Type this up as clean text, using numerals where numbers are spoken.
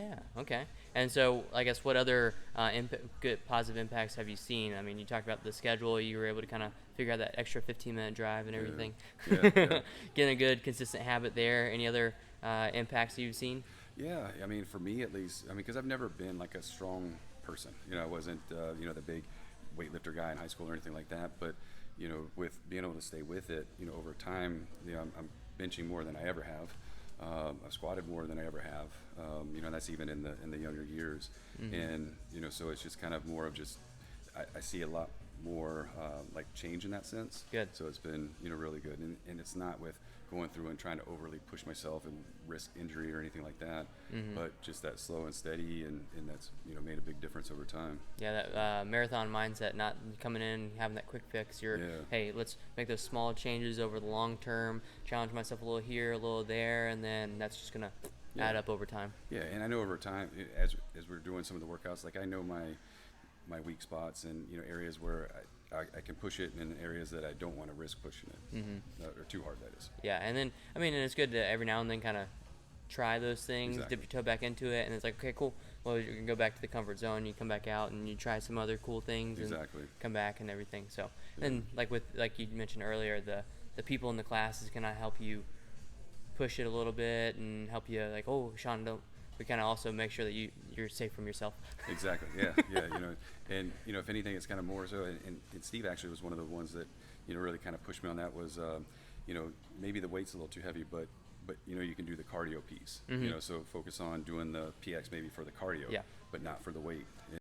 Yeah. Okay. And so, I guess, what other good positive impacts have you seen? I mean, you talked about the schedule. You were able to kind of figure out that extra 15-minute drive and Yeah, everything. yeah, yeah, Getting a good, consistent habit there. Any other impacts you've seen? yeah. I mean, for me at least, I mean, because I've never been like a strong person. I wasn't, the big weightlifter guy in high school or anything like that. But with being able to stay with it, over time, I'm benching more than I ever have. I've squatted more than I ever have. And that's even in the younger years. Hmm. And so it's just kind of more of just I see a lot more like change in that sense. Good. So it's been really good, and it's not with going through and trying to overly push myself and risk injury or anything like that, Hmm. but just that slow and steady, and that's made a big difference over time. Yeah, that marathon mindset, not coming in having that quick fix. You're, Yeah, hey, let's make those small changes over the long term. Challenge myself a little here, a little there, and then that's just gonna yeah, add up over time. yeah. And I know over time, as we're doing some of the workouts, like I know my weak spots and areas where I can push it, and in areas that I don't want to risk pushing it Hmm. or too hard. That is Yeah, and then I mean, and it's good to every now and then kind of try those things, dip exactly. your toe back into it, and it's like, okay, cool. Well, you can go back to the comfort zone. You come back out and you try some other cool things and Exactly. come back and everything. So, Yeah. and like you mentioned earlier, the people in the class is gonna help you push it a little bit and help you like, oh, Sean, don't. We kind of also make sure that you're safe from yourself. Exactly. Yeah. Yeah. And if anything, it's kind of more so. And Steve actually was one of the ones that really kind of pushed me on that. Was maybe the weight's a little too heavy, but you can do the cardio piece. Hmm. So focus on doing the PX maybe for the cardio, Yeah. but not for the weight.